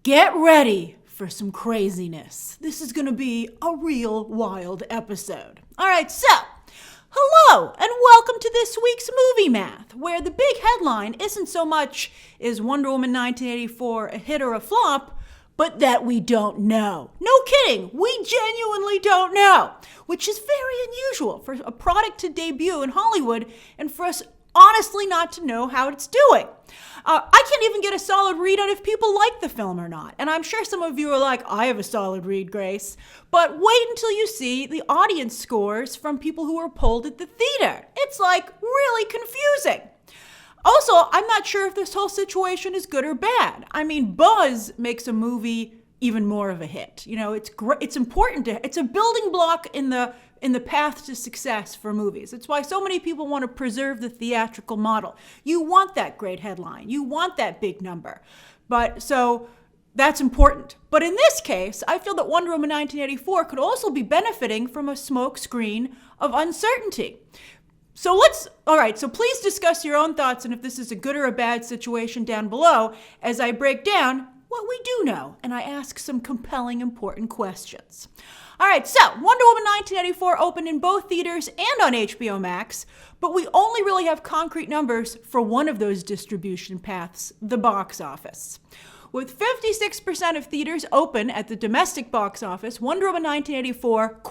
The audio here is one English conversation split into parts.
Get ready for some craziness. This is going to be a real wild episode. All right, so hello and welcome to this week's Movie Math, where the big headline isn't so much is Wonder Woman 1984 a hit or a flop, but that we don't know. No kidding, we genuinely don't know, which is very unusual for a product to debut in Hollywood and for us honestly not to know how it's doing. I can't even get a solid read on if people like the film or not. And I'm sure some of you are like, I have a solid read, Grace. But wait until you see the audience scores from people who were polled at the theater. It's like really confusing. Also, I'm not sure if this whole situation is good or bad. I mean, buzz makes a movie even more of a hit. You know, it's important it's a building block in the path to success for movies. It's why so many people want to preserve the theatrical model. You want that great headline. You want that big number. So that's important. But in this case, I feel that Wonder Woman 1984 could also be benefiting from a smoke screen of uncertainty. So please discuss your own thoughts and if this is a good or a bad situation down below as I break down what we do know and I ask some compelling, important questions. All right, so Wonder Woman 1984 opened in both theaters and on HBO Max, but we only really have concrete numbers for one of those distribution paths, the box office. With 56% of theaters open at the domestic box office, Wonder Woman 1984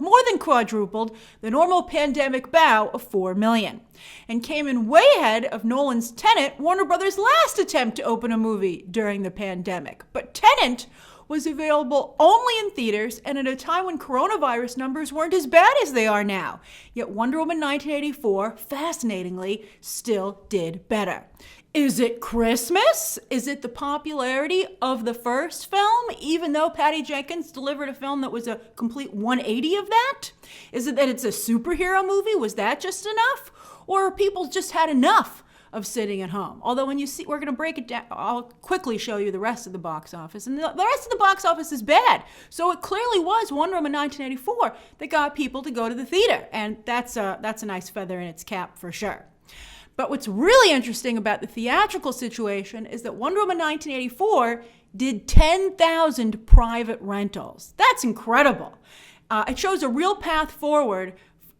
more than quadrupled the normal pandemic bow of $4 million, and came in way ahead of Nolan's Tenet, Warner Brothers' last attempt to open a movie during the pandemic. But Tenet was available only in theaters and at a time when coronavirus numbers weren't as bad as they are now. Yet Wonder Woman 1984, fascinatingly, still did better. Is it Christmas? Is it the popularity of the first film, even though Patty Jenkins delivered a film that was a complete 180 of that? Is it that it's a superhero movie? Was that just enough? Or people just had enough of sitting at home? Although when you see, we're going to break it down, I'll quickly show you the rest of the box office. And the rest of the box office is bad. So it clearly was Wonder Woman 1984 that got people to go to the theater. And that's a nice feather in its cap for sure. But what's really interesting about the theatrical situation is that Wonder Woman 1984 did 10,000 private rentals. That's incredible. It shows a real path forward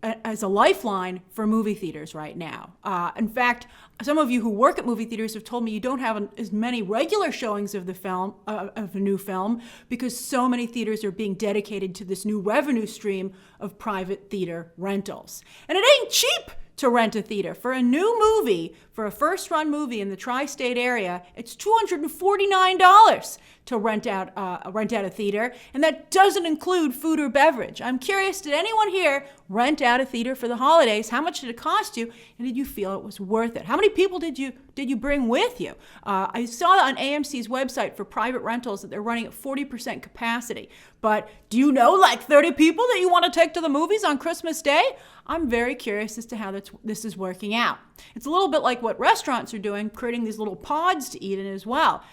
as a lifeline for movie theaters right now. In fact, some of you who work at movie theaters have told me you don't have as many regular showings of the film, of a new film, because so many theaters are being dedicated to this new revenue stream of private theater rentals. And it ain't cheap to rent a theater. For a new movie, for a first-run movie in the tri-state area, it's $249 to rent out a theater, and that doesn't include food or beverage. I'm curious, did anyone here rent out a theater for the holidays? How much did it cost you, and did you feel it was worth it? How many people did you bring with you? I saw on AMC's website for private rentals that they're running at 40% capacity. But do you know like 30 people that you want to take to the movies on Christmas Day? I'm very curious as to how this is working out. It's a little bit like what restaurants are doing, creating these little pods to eat in as well,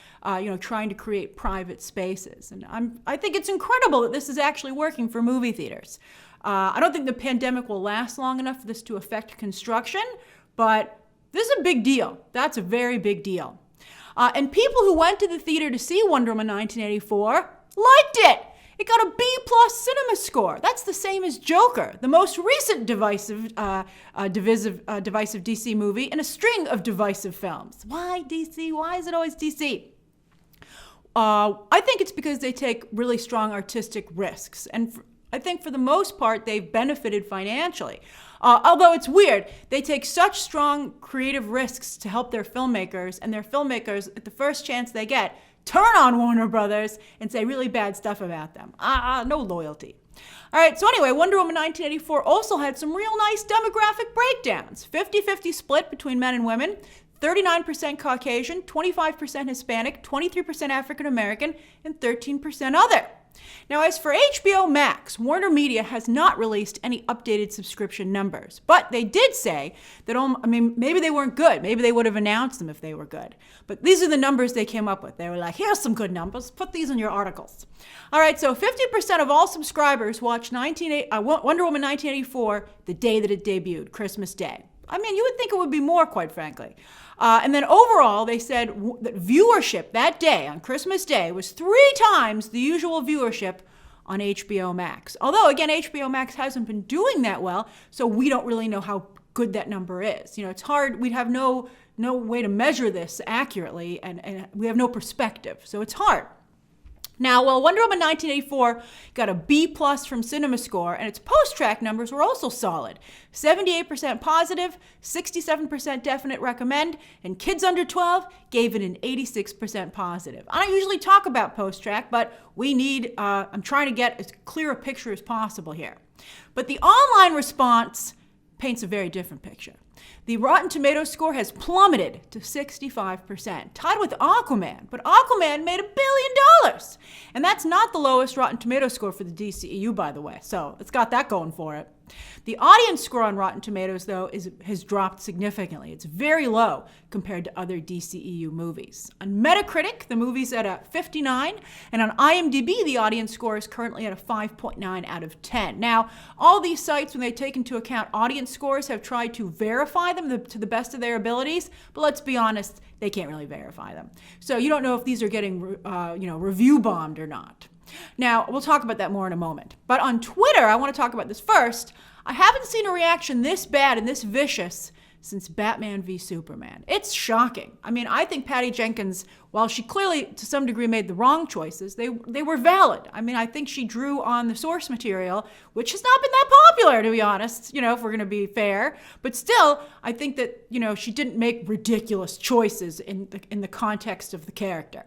trying to create private spaces. And I think it's incredible that this is actually working for movie theaters. I don't think the pandemic will last long enough for this to affect construction, but this is a big deal. That's a very big deal. And people who went to the theater to see Wonder Woman 1984 liked it. It got a B+ cinema score. That's the same as Joker, the most recent divisive DC movie in a string of divisive films. Why DC? Why is it always DC? I think it's because they take really strong artistic risks. And I think for the most part, they've benefited financially. Although it's weird, they take such strong creative risks to help their filmmakers, and their filmmakers, at the first chance they get, turn on Warner Brothers and say really bad stuff about them. No loyalty. All right, so anyway, Wonder Woman 1984 also had some real nice demographic breakdowns. 50-50 split between men and women, 39% Caucasian, 25% Hispanic, 23% African American, and 13% other. Now, as for HBO Max, Warner Media has not released any updated subscription numbers, but they did say that, maybe they weren't good. Maybe they would have announced them if they were good. But these are the numbers they came up with. They were like, here's some good numbers. Put these in your articles. All right, so 50% of all subscribers watched Wonder Woman 1984 the day that it debuted, Christmas Day. You would think it would be more, quite frankly. And then overall, they said that viewership that day, on Christmas Day, was 3 times the usual viewership on HBO Max. Although, again, HBO Max hasn't been doing that well, so we don't really know how good that number is. It's hard. We'd have no way to measure this accurately, and we have no perspective, so it's hard. Now, Wonder Woman 1984 got a B+ from CinemaScore, and its post-track numbers were also solid. 78% positive, 67% definite recommend, and kids under 12 gave it an 86% positive. I don't usually talk about post-track, but I'm trying to get as clear a picture as possible here. But the online response paints a very different picture. The Rotten Tomatoes score has plummeted to 65%, tied with Aquaman. But Aquaman made $1 billion. And that's not the lowest Rotten Tomatoes score for the DCEU, by the way. So it's got that going for it. The audience score on Rotten Tomatoes, though, has dropped significantly. It's very low compared to other DCEU movies. On Metacritic, the movie's at a 59, and on IMDb, the audience score is currently at a 5.9 out of 10. Now, all these sites, when they take into account audience scores, have tried to verify them to the best of their abilities, but let's be honest, they can't really verify them. So you don't know if these are getting review bombed or not. Now, we'll talk about that more in a moment. But on Twitter, I want to talk about this first. I haven't seen a reaction this bad and this vicious since Batman v Superman. It's shocking. I think Patty Jenkins, while she clearly to some degree made the wrong choices, they were valid. I think she drew on the source material, which has not been that popular, to be honest, if we're going to be fair. But still, I think that, she didn't make ridiculous choices in the context of the character.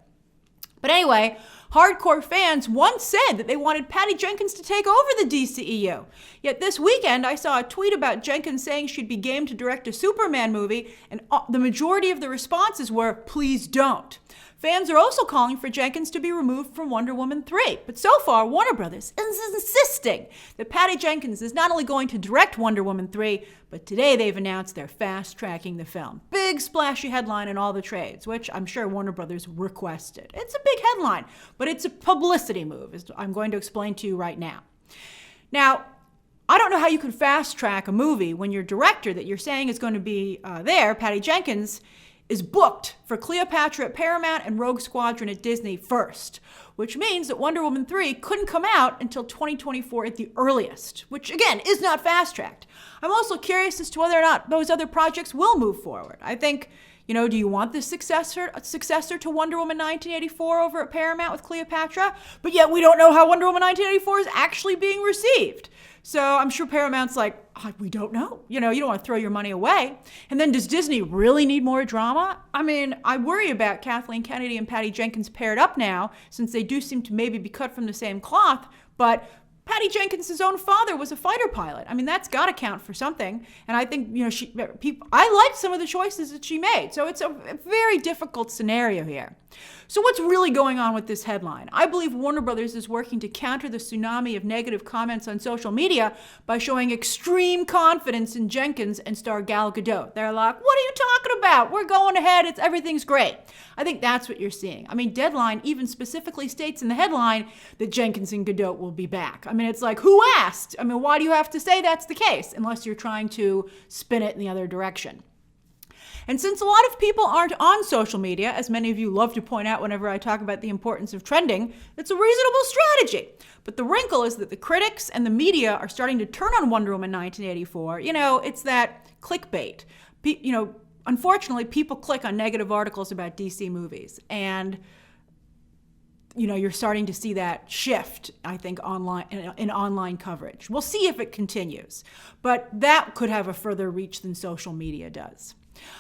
But anyway, hardcore fans once said that they wanted Patty Jenkins to take over the DCEU. Yet this weekend, I saw a tweet about Jenkins saying she'd be game to direct a Superman movie, and the majority of the responses were, please don't. Fans are also calling for Jenkins to be removed from Wonder Woman 3. But so far, Warner Brothers is insisting that Patty Jenkins is not only going to direct Wonder Woman 3, but today they've announced they're fast-tracking the film. Big splashy headline in all the trades, which I'm sure Warner Brothers requested. It's a big headline, but it's a publicity move, as I'm going to explain to you right now. Now, I don't know how you can fast-track a movie when your director that you're saying is going to be there, Patty Jenkins, is booked for Cleopatra at Paramount and Rogue Squadron at Disney first, which means that Wonder Woman 3 couldn't come out until 2024 at the earliest, which again is not fast-tracked. I'm also curious as to whether or not those other projects will move forward. I think, do you want the successor to Wonder Woman 1984 over at Paramount with Cleopatra? But yet we don't know how Wonder Woman 1984 is actually being received. So I'm sure Paramount's like, we don't know. You don't want to throw your money away. And then does Disney really need more drama? I worry about Kathleen Kennedy and Patty Jenkins paired up now, since they do seem to maybe be cut from the same cloth. But Patty Jenkins' own father was a fighter pilot. That's got to count for something. And I think, I liked some of the choices that she made. So it's a very difficult scenario here. So what's really going on with this headline? I believe Warner Brothers is working to counter the tsunami of negative comments on social media by showing extreme confidence in Jenkins and star Gal Gadot. They're like, what are you talking about? We're going ahead. Everything's great. I think that's what you're seeing. Deadline even specifically states in the headline that Jenkins and Gadot will be back. It's like, who asked? Why do you have to say that's the case? Unless you're trying to spin it in the other direction. And since a lot of people aren't on social media, as many of you love to point out whenever I talk about the importance of trending, it's a reasonable strategy. But the wrinkle is that the critics and the media are starting to turn on Wonder Woman 1984. It's that clickbait. Unfortunately, people click on negative articles about DC movies. And you're starting to see that shift, I think, online in online coverage. We'll see if it continues. But that could have a further reach than social media does.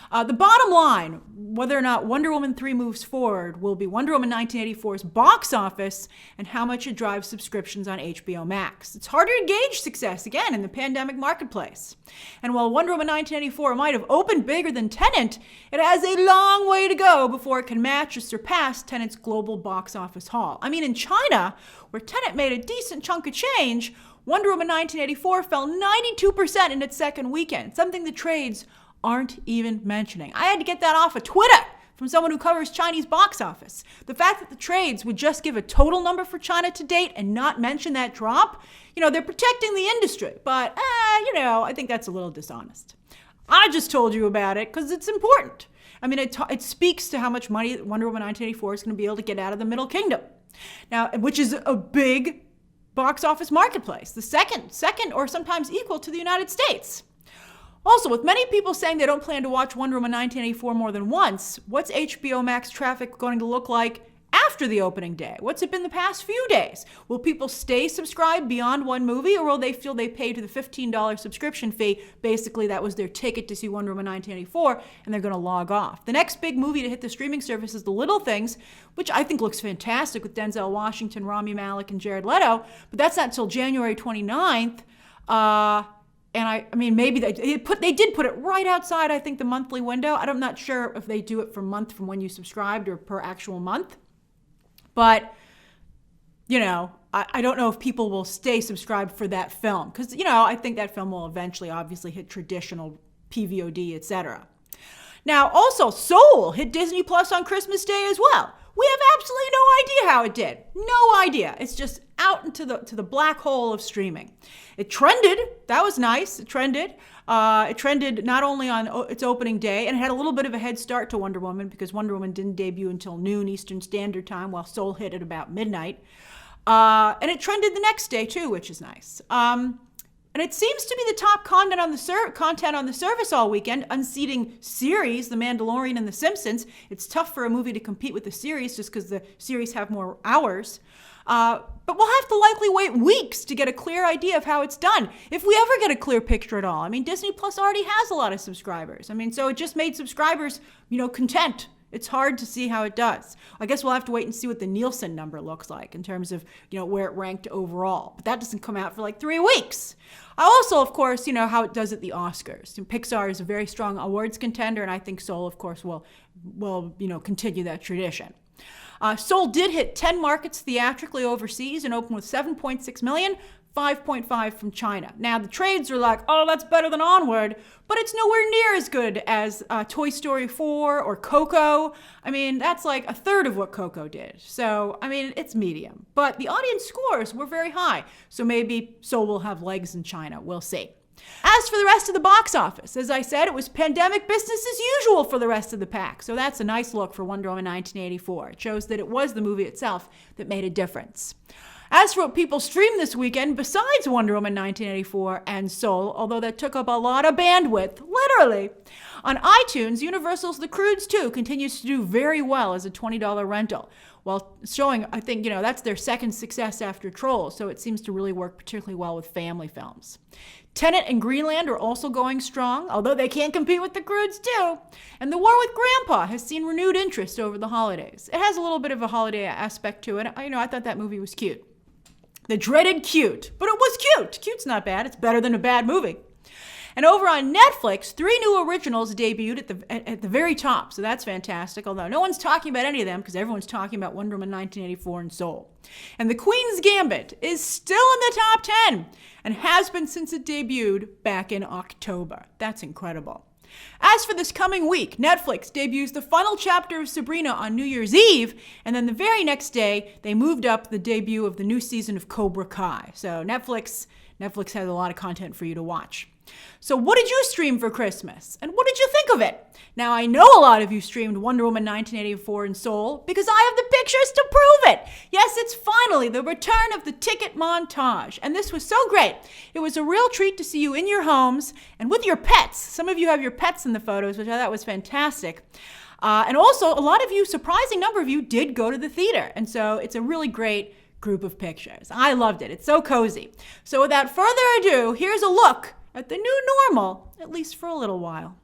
The bottom line, whether or not Wonder Woman 3 moves forward, will be Wonder Woman 1984's box office and how much it drives subscriptions on HBO Max. It's harder to gauge success, again, in the pandemic marketplace. And while Wonder Woman 1984 might have opened bigger than Tenet, it has a long way to go before it can match or surpass Tenet's global box office haul. In China, where Tenet made a decent chunk of change, Wonder Woman 1984 fell 92% in its second weekend, something the trades aren't even mentioning. I had to get that off of Twitter from someone who covers Chinese box office. The fact that the trades would just give a total number for China to date and not mention that drop, they're protecting the industry. But, I think that's a little dishonest. I just told you about it because it's important. I mean, it speaks to how much money Wonder Woman 1984 is going to be able to get out of the Middle Kingdom. Now, which is a big box office marketplace, the second or sometimes equal to the United States. Also, with many people saying they don't plan to watch Wonder Woman 1984 more than once, what's HBO Max traffic going to look like after the opening day? What's it been the past few days? Will people stay subscribed beyond one movie, or will they feel they paid the $15 subscription fee? Basically, that was their ticket to see Wonder Woman 1984, and they're going to log off. The next big movie to hit the streaming service is The Little Things, which I think looks fantastic with Denzel Washington, Rami Malek, and Jared Leto, but that's not until January 29th. And I mean, maybe they did put it right outside, I think, the monthly window. I'm not sure if they do it per month from when you subscribed or per actual month. But, you know, I don't know if people will stay subscribed for that film. Because, you know, I think that film will eventually obviously hit traditional PVOD, etc. Now, also, Soul hit Disney Plus on Christmas Day as well. We have absolutely no idea how it did. No idea. It's just out into the black hole of streaming. It trended. That was nice. It trended. It trended not only on its opening day, and it had a little bit of a head start to Wonder Woman because Wonder Woman didn't debut until noon Eastern Standard Time, while Soul hit at about midnight. And it trended the next day too, which is nice. And it seems to be the top content on the service all weekend, unseating series, The Mandalorian and The Simpsons. It's tough for a movie to compete with the series just because the series have more hours. But we'll have to likely wait weeks to get a clear idea of how it's done, if we ever get a clear picture at all. I mean, Disney Plus already has a lot of subscribers. I mean, so it just made subscribers, you know, content. It's hard to see how it does. I guess we'll have to wait and see what the Nielsen number looks like in terms of, you know, where it ranked overall. But that doesn't come out for like 3 weeks. I also, of course, you know, how it does at the Oscars. And Pixar is a very strong awards contender, and I think Soul, of course, will you know, continue that tradition. Soul did hit 10 markets theatrically overseas and opened with 7.6 million, 5.5 from China. Now, the trades are like, oh, that's better than Onward, but it's nowhere near as good as Toy Story 4 or Coco. I mean, that's like a third of what Coco did. So, I mean, it's medium. But the audience scores were very high, so maybe Soul will have legs in China. We'll see. As for the rest of the box office, as I said, it was pandemic business as usual for the rest of the pack. So that's a nice look for Wonder Woman 1984. It shows that it was the movie itself that made a difference. As for what people streamed this weekend, besides Wonder Woman 1984 and Soul, although that took up a lot of bandwidth, literally, on iTunes, Universal's The Croods 2 continues to do very well as a $20 rental, while showing, I think, you know, that's their second success after Trolls, so it seems to really work particularly well with family films. Tenet and Greenland are also going strong, although they can't compete with The Croods 2. And The War with Grandpa has seen renewed interest over the holidays. It has a little bit of a holiday aspect to it. You know, I thought that movie was cute. The dreaded cute, but it was cute. Cute's not bad. It's better than a bad movie. And over on Netflix, 3 new originals debuted at the very top, so that's fantastic, although no one's talking about any of them because everyone's talking about Wonder Woman 1984 and Soul. And The Queen's Gambit is still in the top 10 and has been since it debuted back in October. That's incredible. As for this coming week, Netflix debuts the final chapter of Sabrina on New Year's Eve, and then the very next day, they moved up the debut of the new season of Cobra Kai. So Netflix has a lot of content for you to watch. So what did you stream for Christmas? And what did you think of it? Now, I know a lot of you streamed Wonder Woman 1984 and Soul because I have the pictures to prove it. Yes, it's finally the return of the ticket montage. And this was so great. It was a real treat to see you in your homes and with your pets. Some of you have your pets in the photos, which I thought was fantastic. And also, a lot of you, surprising number of you, did go to the theater. And so it's a really great group of pictures. I loved it. It's so cozy. So without further ado, here's a look at the new normal, at least for a little while.